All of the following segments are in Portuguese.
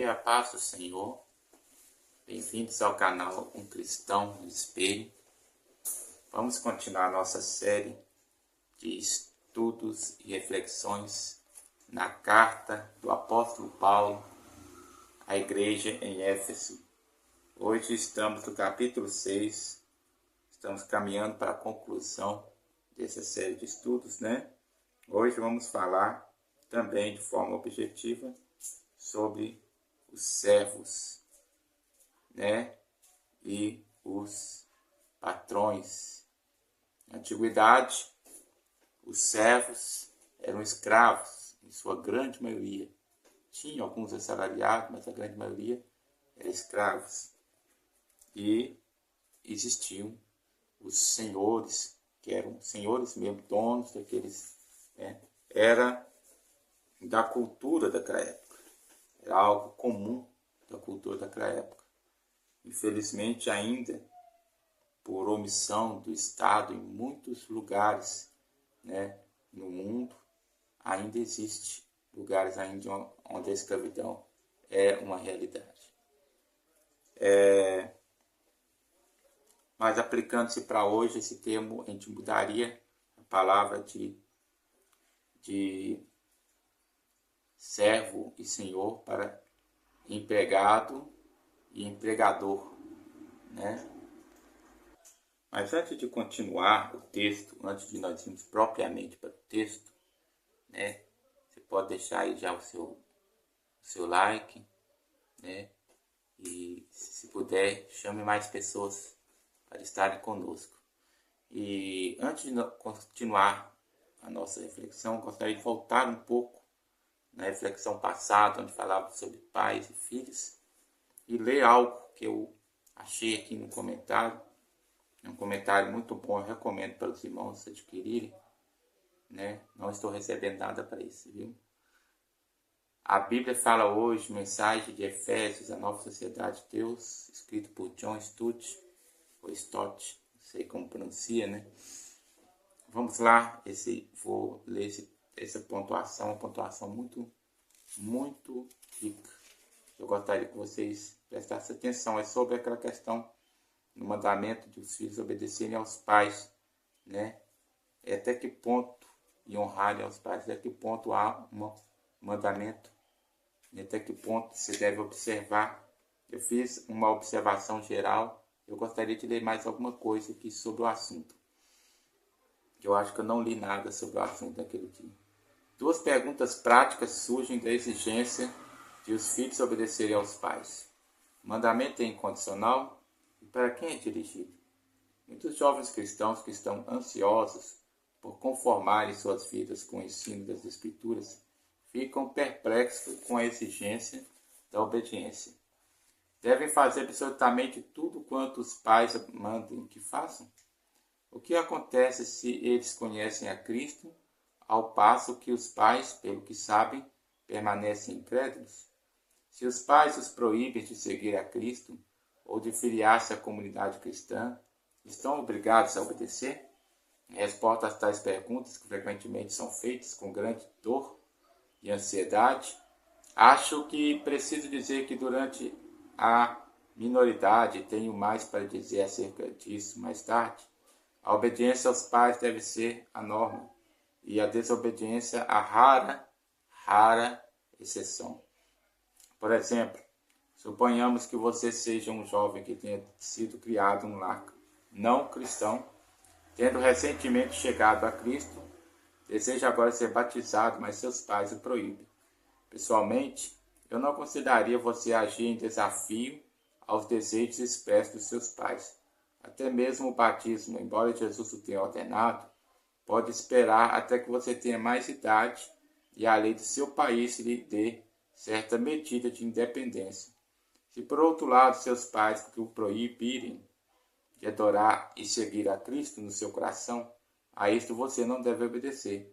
dia, a paz do Senhor. Bem-vindos ao canal Um Cristão no Espelho. Vamos continuar nossa série de estudos e reflexões na carta do apóstolo Paulo à igreja em Éfeso. Hoje estamos no capítulo 6, estamos caminhando para a conclusão dessa série de estudos, né? Hoje vamos falar também de forma objetiva sobre os servos, né? E os patrões. Na antiguidade, os servos eram escravos, em sua grande maioria. Tinha alguns assalariados, mas a grande maioria eram escravos. E existiam os senhores, que eram senhores mesmo, donos daqueles, né? Era da cultura daquela época. Era algo comum da cultura daquela época. Infelizmente, ainda, por omissão do Estado, em muitos lugares, né, no mundo, ainda existe lugares ainda onde a escravidão é uma realidade. Mas aplicando-se para hoje, esse termo, a gente mudaria a palavra de servo e senhor para empregado e empregador, né? Mas antes de continuar o texto, antes de nós irmos propriamente para o texto, né? Você pode deixar aí já o seu like, né? E se puder, chame mais pessoas para estarem conosco. E antes de continuar a nossa reflexão, gostaria de voltar um pouco na reflexão passada, onde falava sobre pais e filhos, e ler algo que eu achei aqui no comentário. É um comentário muito bom, eu recomendo para os irmãos adquirirem, né? Não estou recebendo nada para isso, viu? A Bíblia fala hoje, mensagem de Efésios, a nova sociedade de Deus, escrito por John Stott, ou Stott, não sei como pronuncia, né? Vamos lá, vou ler essa pontuação, uma pontuação muito, muito rica. Eu gostaria que vocês prestassem atenção, é sobre aquela questão no mandamento dos filhos obedecerem aos pais, né? Até que ponto e honrarem aos pais, até que ponto há um mandamento, até que ponto você deve observar. Eu fiz uma observação geral, eu gostaria de ler mais alguma coisa aqui sobre o assunto. Eu acho que eu não li nada sobre o assunto naquele dia. 2 perguntas práticas surgem da exigência de os filhos obedecerem aos pais. O mandamento é incondicional? E para quem é dirigido? Muitos jovens cristãos que estão ansiosos por conformarem suas vidas com o ensino das Escrituras ficam perplexos com a exigência da obediência. Devem fazer absolutamente tudo quanto os pais mandem que façam? O que acontece se eles conhecem a Cristo, ao passo que os pais, pelo que sabem, permanecem incrédulos? Se os pais os proíbem de seguir a Cristo ou de filiar-se à comunidade cristã, estão obrigados a obedecer? Em resposta a tais perguntas, que frequentemente são feitas com grande dor e ansiedade, acho que preciso dizer que durante a minoridade, tenho mais para dizer acerca disso mais tarde, a obediência aos pais deve ser a norma e a desobediência a rara exceção. Por exemplo, suponhamos que você seja um jovem que tenha sido criado em um lar não cristão, tendo recentemente chegado a Cristo, deseja agora ser batizado, mas seus pais o proíbem. Pessoalmente, eu não consideraria você agir em desafio aos desejos expressos dos seus pais. Até mesmo o batismo, embora Jesus o tenha ordenado, pode esperar até que você tenha mais idade e a lei do seu país lhe dê certa medida de independência. Se por outro lado seus pais o proibirem de adorar e seguir a Cristo no seu coração, a isto você não deve obedecer.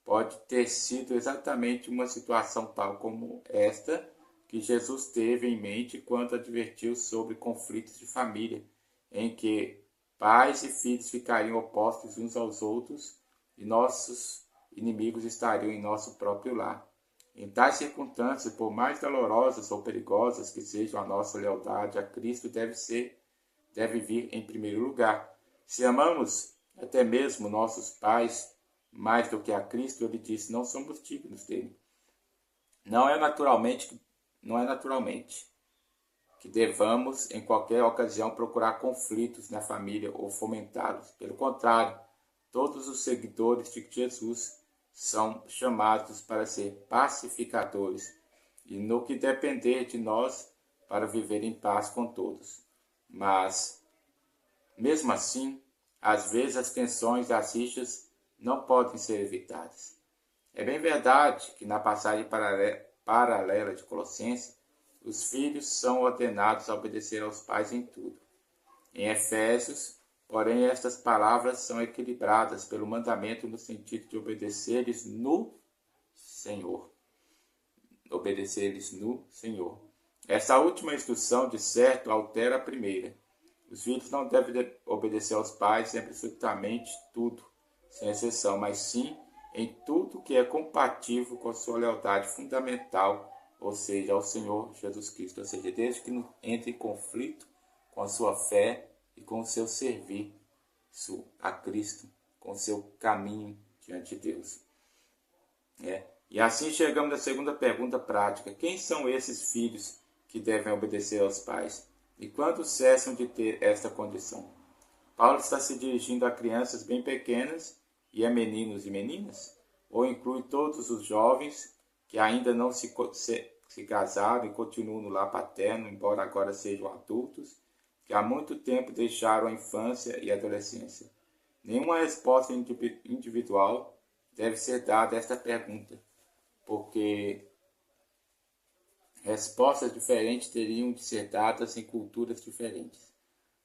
Pode ter sido exatamente uma situação tal como esta que Jesus teve em mente quando advertiu sobre conflitos de família, em que pais e filhos ficariam opostos uns aos outros e nossos inimigos estariam em nosso próprio lar. Em tais circunstâncias, por mais dolorosas ou perigosas que sejam a nossa lealdade a Cristo, deve vir em primeiro lugar. Se amamos até mesmo nossos pais mais do que a Cristo, ele disse, não somos dignos dele. Não é naturalmente que devamos, em qualquer ocasião, procurar conflitos na família ou fomentá-los. Pelo contrário, todos os seguidores de Jesus são chamados para ser pacificadores e, no que depender de nós, para viver em paz com todos. Mas, mesmo assim, às vezes as tensões e as rixas não podem ser evitadas. É bem verdade que na passagem paralela de Colossenses, os filhos são ordenados a obedecer aos pais em tudo. Em Efésios, porém, estas palavras são equilibradas pelo mandamento no sentido de obedecer-lhes no Senhor. Obedecer-lhes no Senhor. Esta última instrução, de certo, altera a primeira. Os filhos não devem obedecer aos pais em absolutamente tudo, sem exceção, mas sim em tudo que é compatível com a sua lealdade fundamental, ou seja, ao Senhor Jesus Cristo. Ou seja, desde que não entre em conflito com a sua fé e com o seu serviço a Cristo, com o seu caminho diante de Deus. E assim chegamos à segunda pergunta prática. Quem são esses filhos que devem obedecer aos pais? E quando cessam de ter esta condição? Paulo está se dirigindo a crianças bem pequenas e a meninos e meninas? Ou inclui todos os jovens que ainda não se casaram e continuam no lar paterno, embora agora sejam adultos, que há muito tempo deixaram a infância e a adolescência? Nenhuma resposta individual deve ser dada a esta pergunta, porque respostas diferentes teriam de ser dadas em culturas diferentes.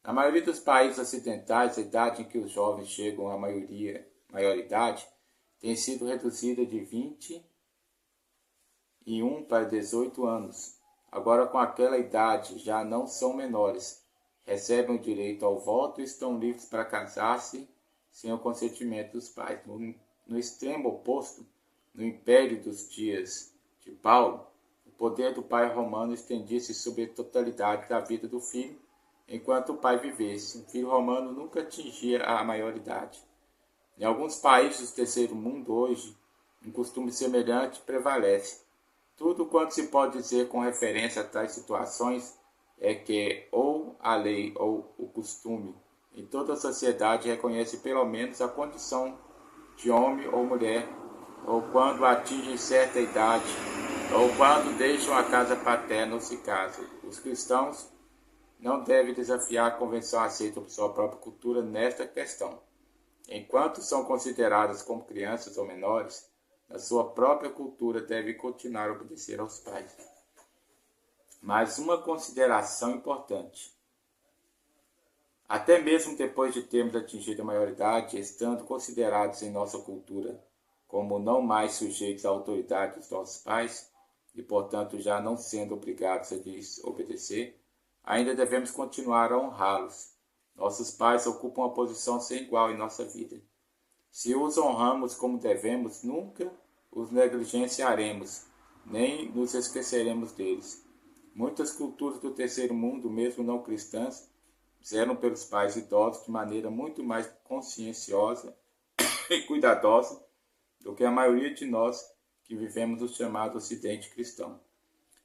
Na maioria dos países ocidentais, a idade em que os jovens chegam à maioridade tem sido reduzida de 21 para 18 anos. Agora, com aquela idade, já não são menores, recebem o direito ao voto e estão livres para casar-se sem o consentimento dos pais. No extremo oposto, no império dos dias de Paulo, o poder do pai romano estendia-se sobre a totalidade da vida do filho, enquanto o pai vivesse. O filho romano nunca atingia a maioridade. Em alguns países do terceiro mundo hoje, um costume semelhante prevalece. Tudo quanto se pode dizer com referência a tais situações é que ou a lei ou o costume em toda a sociedade reconhece pelo menos a condição de homem ou mulher, ou quando atingem certa idade, ou quando deixam a casa paterna ou se casam. Os cristãos não devem desafiar a convenção aceita por sua própria cultura nesta questão. Enquanto são consideradas como crianças ou menores, na sua própria cultura devem continuar a obedecer aos pais. Mas uma consideração importante. Até mesmo depois de termos atingido a maioridade, estando considerados em nossa cultura como não mais sujeitos à autoridade dos nossos pais, e portanto já não sendo obrigados a lhes obedecer, ainda devemos continuar a honrá-los. Nossos pais ocupam uma posição sem igual em nossa vida. Se os honramos como devemos, nunca os negligenciaremos, nem nos esqueceremos deles. Muitas culturas do terceiro mundo, mesmo não cristãs, zelam pelos pais idosos de maneira muito mais conscienciosa e cuidadosa do que a maioria de nós que vivemos no chamado Ocidente cristão.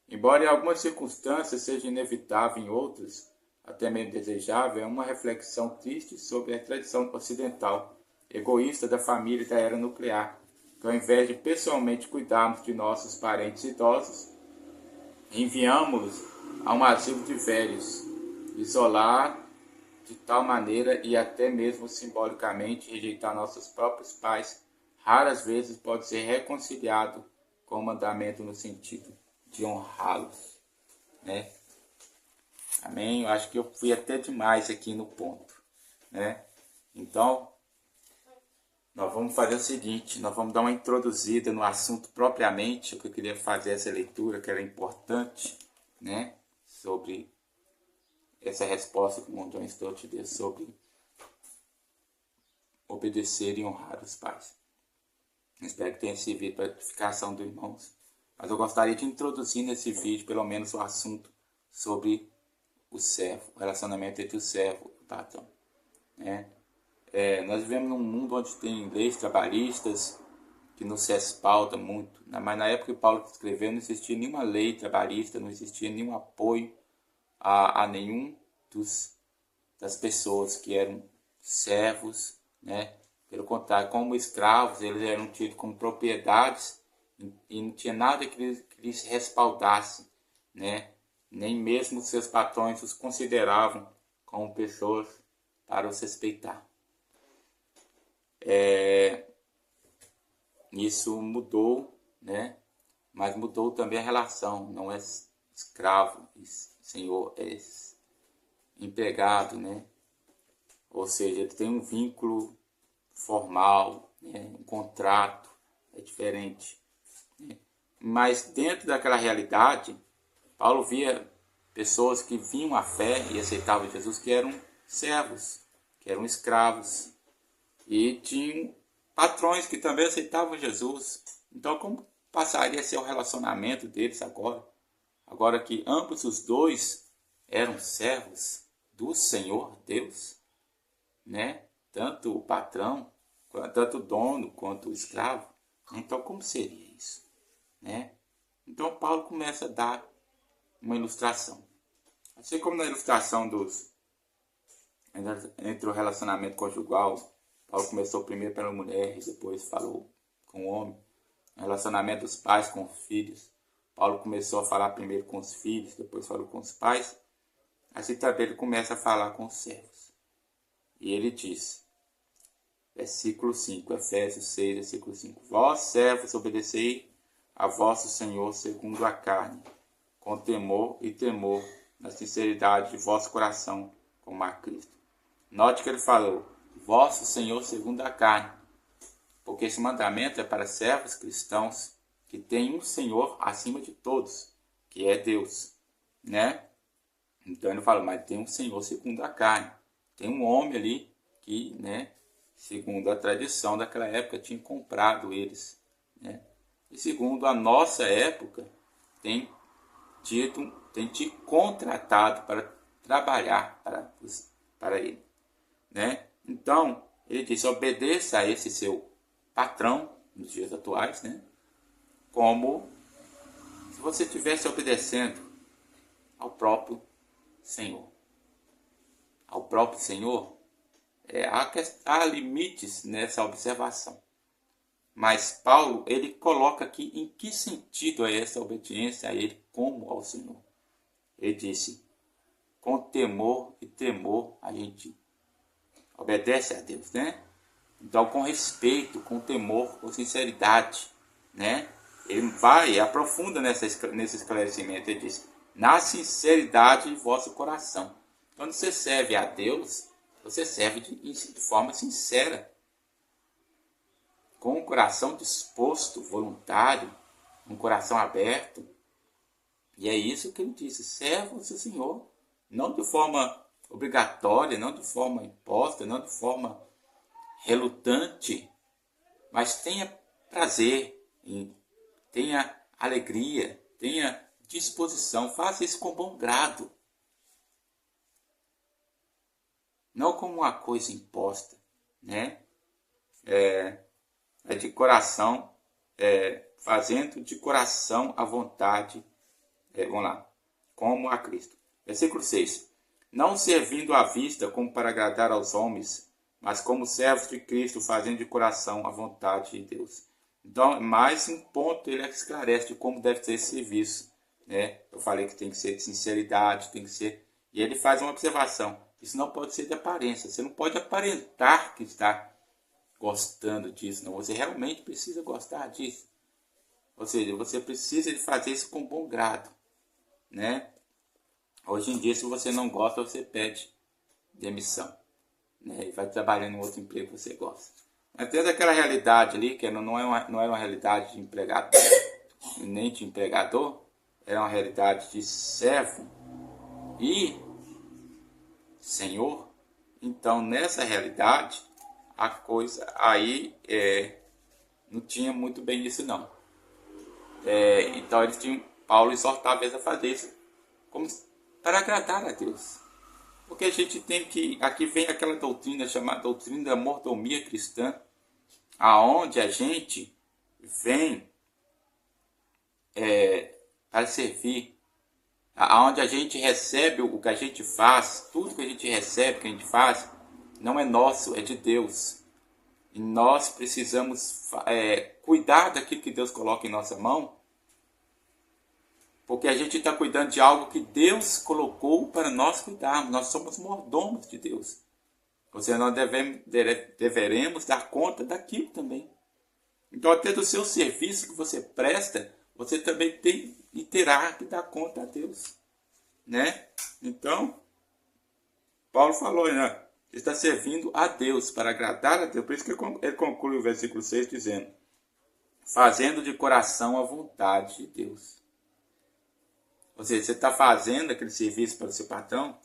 Embora em algumas circunstâncias seja inevitável, em outras, até mesmo desejável, é uma reflexão triste sobre a tradição ocidental, egoísta da família e da era nuclear, que ao invés de pessoalmente cuidarmos de nossos parentes idosos, enviamos-los a um asilo de velhos, isolar de tal maneira e até mesmo simbolicamente rejeitar nossos próprios pais, raras vezes pode ser reconciliado com o mandamento no sentido de honrá-los, né? Amém? Eu acho que eu fui até demais aqui no ponto, né? Então, nós vamos fazer o seguinte, nós vamos dar uma introduzida no assunto propriamente, o que eu queria fazer essa leitura, que era importante, né? Sobre essa resposta que o John Stott deu sobre obedecer e honrar os pais. Espero que tenha servido para a edificação dos irmãos. Mas eu gostaria de introduzir nesse vídeo, pelo menos, o assunto sobre o servo, o relacionamento entre o servo e o patrão, né? Nós vivemos num mundo onde tem leis trabalhistas que nos respaldam muito, né? Mas na época que Paulo escreveu não existia nenhuma lei trabalhista, não existia nenhum apoio a nenhum das pessoas que eram servos, né? Pelo contrário, como escravos, eles eram tidos como propriedades e não tinha nada que lhes respaldasse, né? Nem mesmo seus patrões os consideravam como pessoas para os respeitar. Isso mudou, né? Mas mudou também a relação, não é escravo, senhor, é empregado, né? Ou seja, ele tem um vínculo formal, né? Um contrato, é diferente, né? Mas dentro daquela realidade, Paulo via pessoas que vinham à fé e aceitavam Jesus, que eram servos, que eram escravos, e tinham patrões que também aceitavam Jesus. Então, como passaria a ser o relacionamento deles agora? Agora que ambos os dois eram servos do Senhor Deus, né? Tanto o patrão, tanto o dono quanto o escravo. Então, como seria isso, né? Então, Paulo começa a dar uma ilustração. Assim como na ilustração entre o relacionamento conjugal, Paulo começou primeiro pela mulher e depois falou com o homem. O relacionamento dos pais com os filhos, Paulo começou a falar primeiro com os filhos, depois falou com os pais. Assim também ele começa a falar com os servos. E ele diz, versículo 5, Efésios 6, versículo 5. Vós, servos, obedecei a vosso Senhor segundo a carne, com temor e temor, na sinceridade de vosso coração, como a Cristo. Note que ele falou, vosso Senhor segundo a carne, porque esse mandamento é para servos cristãos que têm um Senhor acima de todos, que é Deus, né? Então ele fala, mas tem um Senhor segundo a carne, tem um homem ali que, né, segundo a tradição daquela época, tinha comprado eles, né? E segundo a nossa época, tem te contratado para trabalhar para ele, né? Então, ele diz, obedeça a esse seu patrão, nos dias atuais, né? Como se você estivesse obedecendo ao próprio Senhor. Ao próprio Senhor, há limites nessa observação. Mas Paulo, ele coloca aqui em que sentido é essa obediência a ele como ao Senhor. Ele disse, com temor e tremor a gente obedece a Deus, né? Então, com respeito, com temor, com sinceridade, né? Ele vai e aprofunda nesse esclarecimento. Ele diz, na sinceridade de vosso coração. Quando você serve a Deus, você serve de forma sincera, com o coração disposto, voluntário, um coração aberto. E é isso que ele disse, serve o seu Senhor, não de forma obrigatória, não de forma imposta, não de forma relutante, mas tenha prazer, tenha alegria, tenha disposição, faça isso com bom grado. Não como uma coisa imposta, né? É de coração, fazendo de coração a vontade, vamos lá, como a Cristo. Versículo 6. Não servindo à vista como para agradar aos homens, mas como servos de Cristo, fazendo de coração a vontade de Deus. Então, mais um ponto ele esclarece de como deve ser esse serviço, né? Eu falei que tem que ser de sinceridade, tem que ser... E ele faz uma observação. Isso não pode ser de aparência. Você não pode aparentar que está gostando disso, não. Você realmente precisa gostar disso. Ou seja, você precisa de fazer isso com bom grado, né? Hoje em dia, se você não gosta, você pede demissão, né? E vai trabalhando em outro emprego que você gosta. Mas dentro daquela realidade ali, que não era uma realidade de empregado, nem de empregador, era uma realidade de servo e Senhor. Então, nessa realidade, a coisa aí não tinha muito bem isso não. Então Paulo exortava eles a fazer isso como para agradar a Deus. Porque a gente tem que... Aqui vem aquela doutrina chamada doutrina da mordomia cristã, aonde a gente vem para servir, aonde a gente recebe o que a gente faz, tudo que a gente recebe, que a gente faz, não é nosso, é de Deus. E nós precisamos cuidar daquilo que Deus coloca em nossa mão, porque a gente está cuidando de algo que Deus colocou para nós cuidarmos. Nós somos mordomos de Deus. Ou seja, nós deveremos dar conta daquilo também. Então, até do seu serviço que você presta, você também tem e terá que dar conta a Deus, né? Então, Paulo falou, né? Está servindo a Deus, para agradar a Deus. Por isso que ele conclui o versículo 6 dizendo: fazendo de coração a vontade de Deus. Ou seja, você está fazendo aquele serviço para o seu patrão,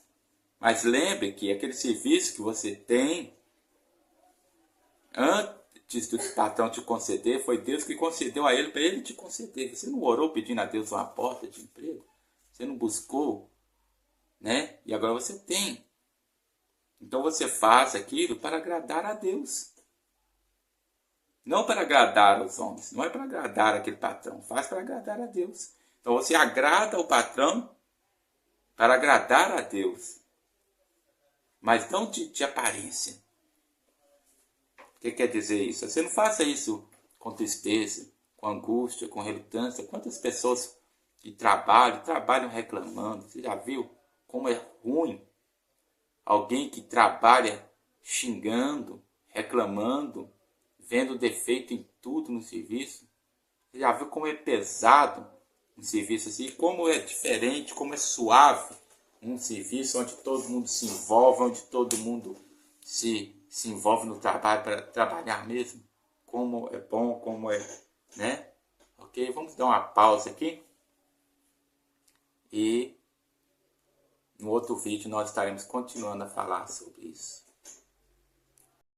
mas lembre que aquele serviço que você tem, antes do patrão te conceder, foi Deus que concedeu a ele, para ele te conceder. Você não orou pedindo a Deus uma porta de emprego? Você não buscou, né? E agora você tem. Então você faz aquilo para agradar a Deus. Não para agradar aos homens. Não é para agradar aquele patrão. Faz para agradar a Deus. Então você agrada o patrão para agradar a Deus. Mas não de aparência. O que quer dizer isso? Você não faça isso com tristeza, com angústia, com relutância. Quantas pessoas que trabalham reclamando. Você já viu como é ruim alguém que trabalha xingando, reclamando, vendo defeito em tudo no serviço? Você já viu como é pesado um serviço assim? Como é diferente, como é suave um serviço onde todo mundo se envolve, onde todo mundo se envolve no trabalho para trabalhar mesmo? Como é bom, como é, né? Ok, vamos dar uma pausa aqui. E no outro vídeo nós estaremos continuando a falar sobre isso.